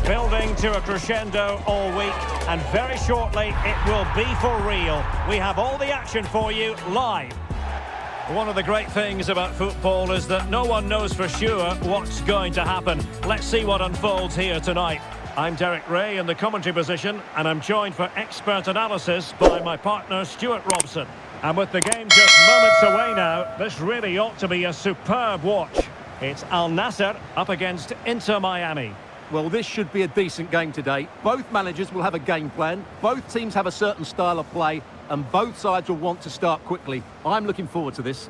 Building to a crescendo all week, and very shortly it will be for real. We have all the action for you live. One of the great things about football is that no one knows for sure what's going to happen. Let's see what unfolds here tonight. I'm Derek Ray in the commentary position, and I'm joined for expert analysis by my partner Stuart Robson. And with the game just moments away now, this really ought to be a superb watch. It's AlNassr up against Inter Miami. Well, this should be a decent game today. Both managers will have a game plan. Both teams have a certain style of play, and both sides will want to start quickly. I'm looking forward to this.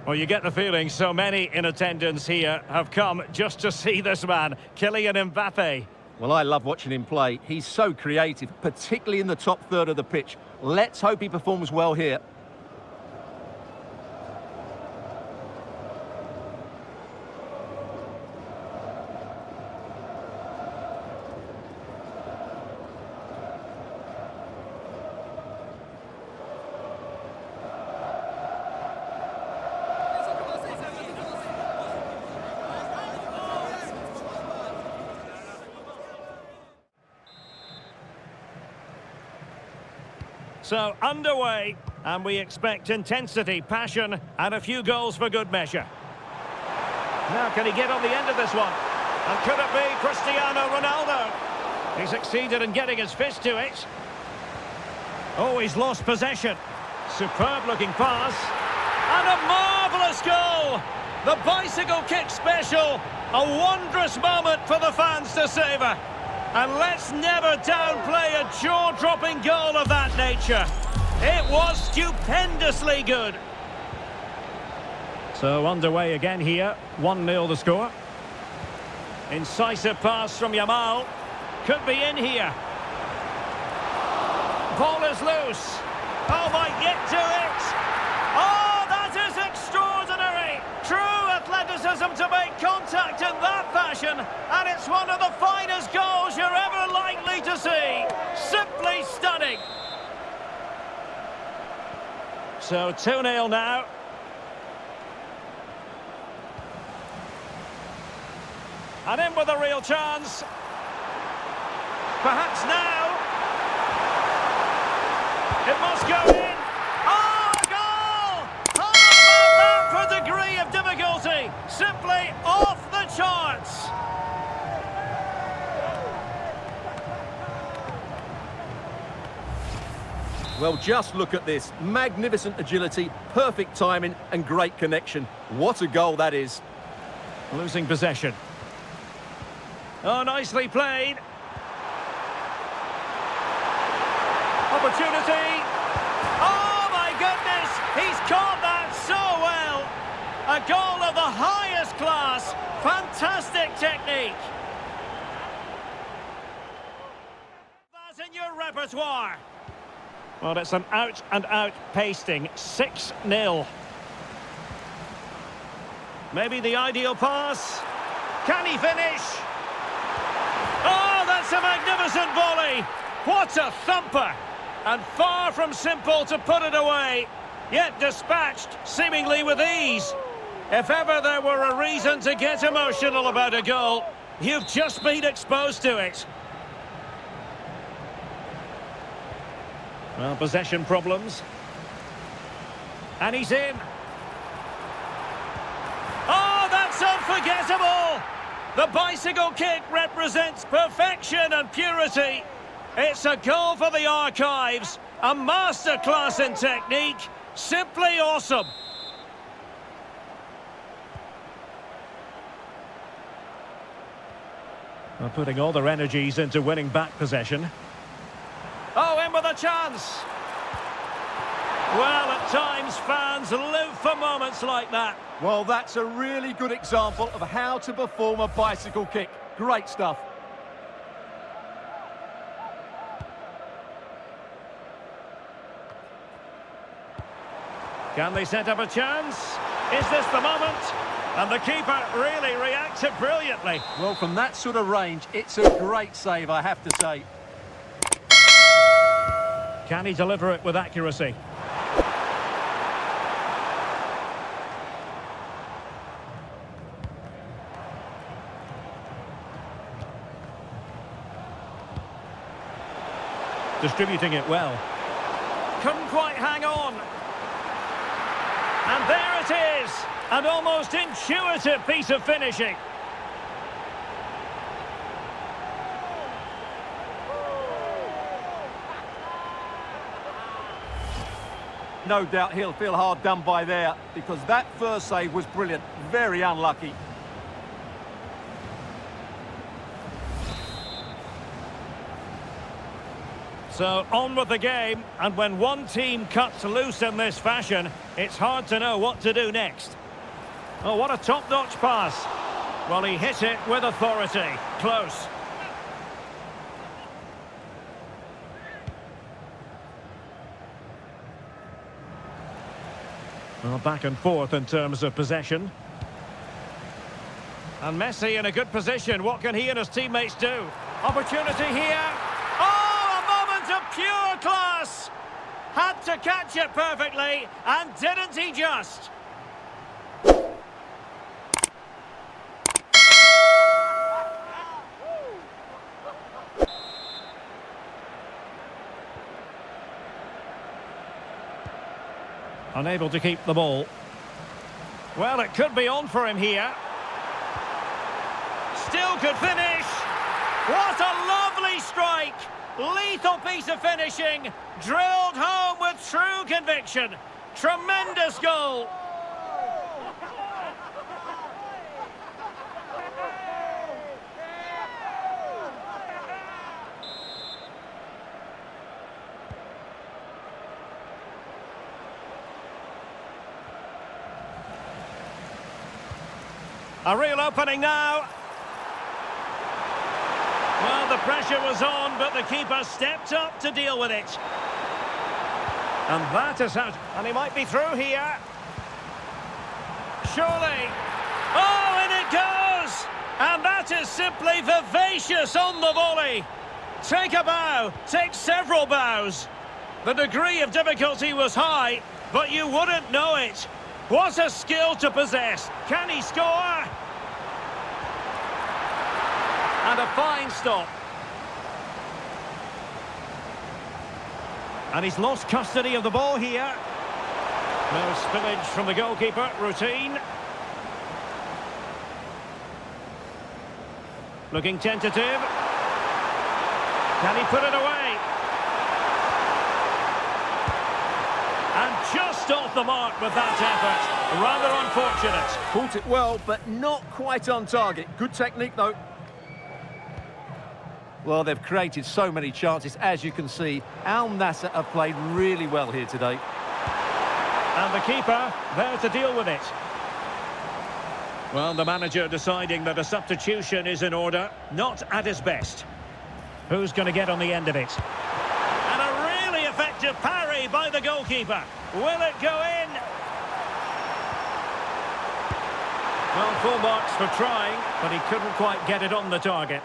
Well, you get the feeling so many in attendance here have come just to see this man, Kylian Mbappé. Well, I love watching him play. He's so creative, particularly in the top third of the pitch. Let's hope he performs well here. So, underway, and we expect intensity, passion, and a few goals for good measure. Now, can he get on the end of this one? And could it be Cristiano Ronaldo? He succeeded in getting his fist to it. Oh, he's lost possession. Superb-looking pass. And a marvellous goal! The bicycle kick special. A wondrous moment for the fans to savour. And let's never downplay a jaw-dropping goal of that nature. It was stupendously good. So underway again here. 1-0 the score. Incisive pass from Yamal. Could be in here. Ball is loose. Oh, might get to it. Oh, that is extraordinary. True athleticism to make contact in that fashion. And it's one of the finest goals you're ever likely to see. Simply stunning. So 2-0 now. And in with a real chance. Perhaps now. It must go in. Oh, a goal! How about that for degree of difficulty? Simply off the charts. Well, just look at this. Magnificent agility, perfect timing, and great connection. What a goal that is. Losing possession. Oh, nicely played. Opportunity. Oh, my goodness. He's caught that so well. A goal of the highest class. Fantastic technique. That's in your repertoire. Well, it's an out-and-out pasting. 6-0. Maybe the ideal pass. Can he finish? Oh, that's a magnificent volley. What a thumper. And far from simple to put it away. Yet dispatched, seemingly with ease. If ever there were a reason to get emotional about a goal, you've just been exposed to it. Well, possession problems. And he's in. Oh, that's unforgettable! The bicycle kick represents perfection and purity. It's a goal for the archives. A masterclass in technique. Simply awesome. Well, putting all their energies into winning back possession. Oh, in with a chance. Well, at times, fans live for moments like that. Well, that's a really good example of how to perform a bicycle kick. Great stuff. Can they set up a chance? Is this the moment? And the keeper really reacted brilliantly. Well, from that sort of range, it's a great save, I have to say. Can he deliver it with accuracy? Distributing it well. Couldn't quite hang on. And there it is. An almost intuitive piece of finishing. No doubt he'll feel hard done by there, because that first save was brilliant. Very unlucky. So on with the game, and when one team cuts loose in this fashion, it's hard to know what to do next. Oh, what a top-notch pass. Well, he hit it with authority. Close. Well, back and forth in terms of possession. And Messi in a good position. What can he and his teammates do? Opportunity here. Oh, a moment of pure class! Had to catch it perfectly, and didn't he just? Unable to keep the ball. Well, it could be on for him here. Still could finish. What a lovely strike. Lethal piece of finishing. Drilled home with true conviction. Tremendous goal. A real opening now. Well, the pressure was on, but the keeper stepped up to deal with it. And that is out. And he might be through here. Surely. Oh, and it goes! And that is simply vivacious on the volley. Take a bow. Take several bows. The degree of difficulty was high, but you wouldn't know it. What a skill to possess. Can he score? And a fine stop. And he's lost custody of the ball here. No spillage from the goalkeeper. Routine. Looking tentative. Can he put it away? And just off the mark with that effort. Rather unfortunate. Caught it well, but not quite on target. Good technique, though. Well, they've created so many chances, as you can see. AlNassr have played really well here today. And the keeper there to deal with it. Well, the manager deciding that a substitution is in order. Not at his best. Who's going to get on the end of it? And a really effective parry by the goalkeeper. Will it go in? Well, full marks for trying, but he couldn't quite get it on the target.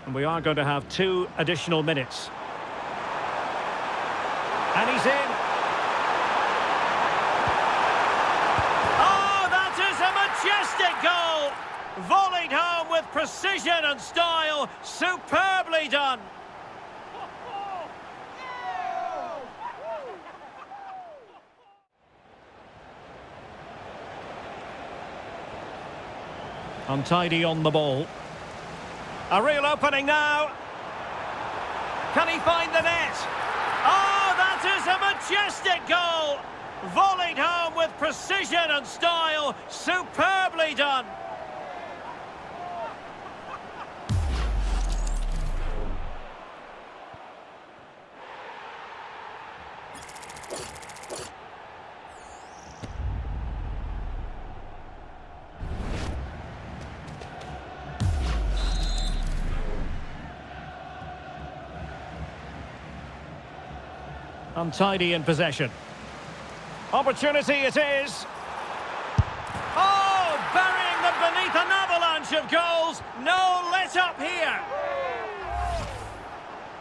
And we are going to have 2 additional minutes. And he's in. Oh, that is a majestic goal! Volleyed home with precision and style. Superbly done. Untidy on the ball. A real opening now. Can he find the net? Oh, that is a majestic goal. Volleyed home with precision and style. Superbly done. Untidy in possession. Opportunity it is. Oh, burying them beneath an avalanche of goals. No let up here.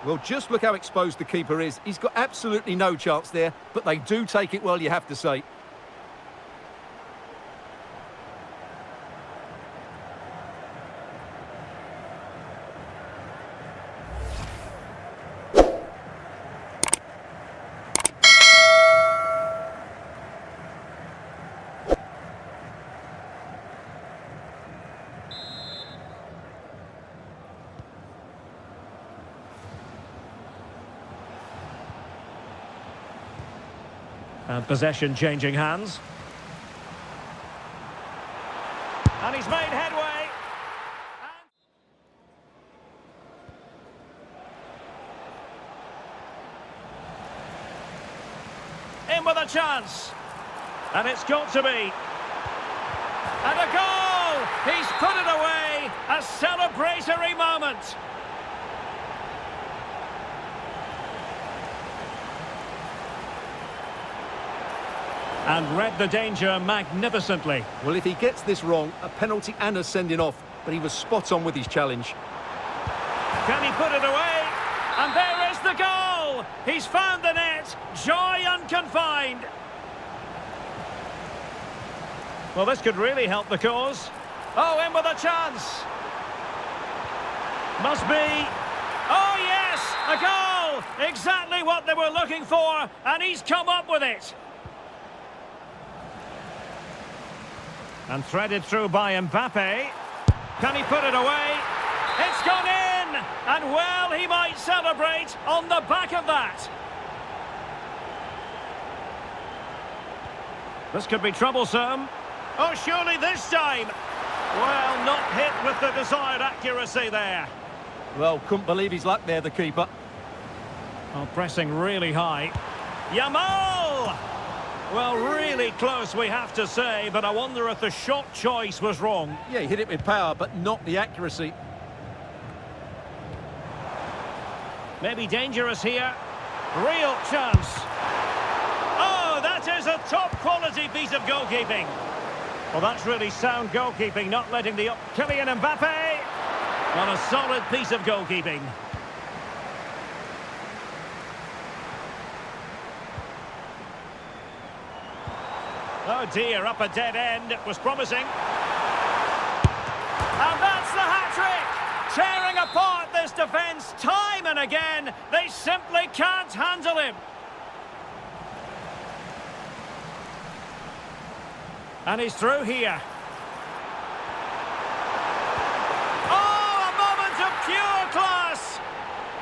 Well, just look how exposed the keeper is. He's got absolutely no chance there, but they do take it well, you have to say. And possession changing hands. And he's made headway. In with a chance. And it's got to be. And a goal! He's put it away. A celebratory moment. And read the danger magnificently. Well, if he gets this wrong, a penalty and a sending off, but he was spot on with his challenge. Can he put it away? And there is the goal! He's found the net. Joy unconfined. Well, this could really help the cause. Oh, in with a chance. Must be. Oh, yes! A goal! Exactly what they were looking for, and he's come up with it. And threaded through by Mbappé. Can he put it away? It's gone in! And well, he might celebrate on the back of that. This could be troublesome. Oh, surely this time. Well, not hit with the desired accuracy there. Well, couldn't believe his luck there, the keeper. Oh, pressing really high. Yamal! Well, really close, we have to say, but I wonder if the shot choice was wrong. Yeah, he hit it with power, but not the accuracy. Maybe dangerous here. Real chance. Oh, that is a top-quality piece of goalkeeping. Well, that's really sound goalkeeping, not letting the... Kylian Mbappé! Well, a solid piece of goalkeeping. Oh dear, up a dead end. It was promising. And that's the hat-trick! Tearing apart this defence time and again. They simply can't handle him. And he's through here. Oh, a moment of pure class!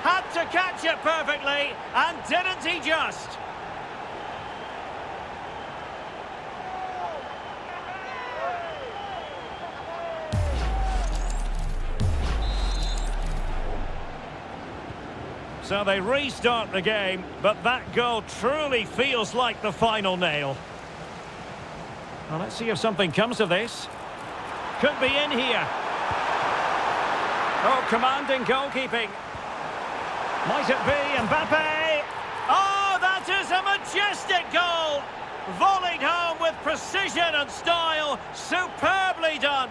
Had to catch it perfectly, and didn't he just? So they restart the game, but that goal truly feels like the final nail. Well, let's see if something comes of this. Could be in here. Oh, commanding goalkeeping. Might it be Mbappé? Oh, that is a majestic goal! Volleyed home with precision and style. Superbly done.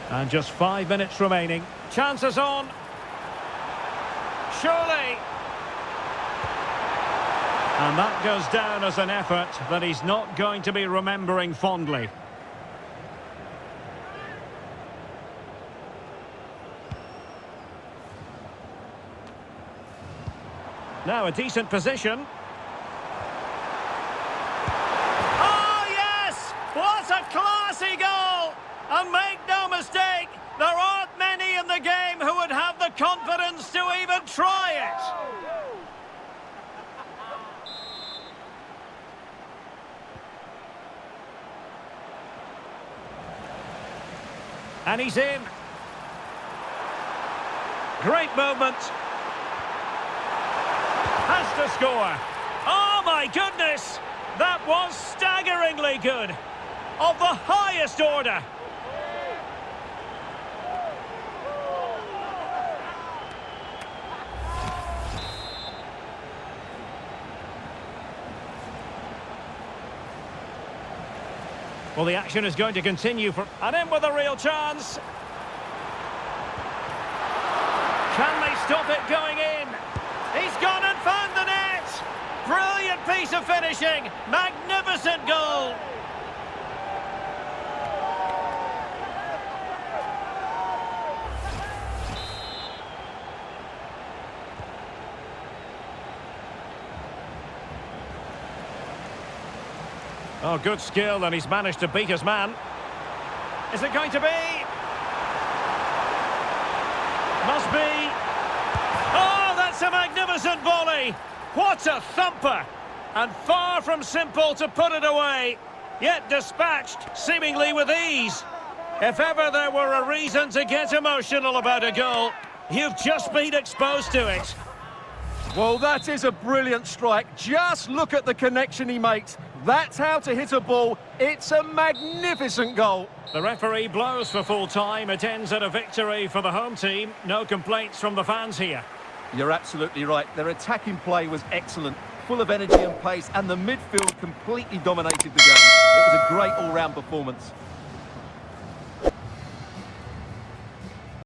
And just 5 minutes remaining. Chances on. Surely. And that goes down as an effort that he's not going to be remembering fondly. Now a decent position. Oh, yes! What a classy goal! And make no mistake, there aren't many in the game who would have the confidence to even try it. And he's in. Great movement. Has to score. Oh my goodness! That was staggeringly good. Of the highest order. Well, the action is going to continue for... And in with a real chance. Can they stop it going in? He's gone and found the net. Brilliant piece of finishing. Magnificent goal. Oh, good skill, and he's managed to beat his man. Is it going to be? must be... Oh, that's a magnificent volley! What a thumper! And far from simple to put it away, yet dispatched seemingly with ease. If ever there were a reason to get emotional about a goal, you've just been exposed to it. Well, that is a brilliant strike. Just look at the connection he makes. That's how to hit a ball. It's a magnificent goal. The referee blows for full time. It ends at a victory for the home team. No complaints from the fans here. You're absolutely right. Their attacking play was excellent, full of energy and pace, and the midfield completely dominated the game. It was a great all-round performance.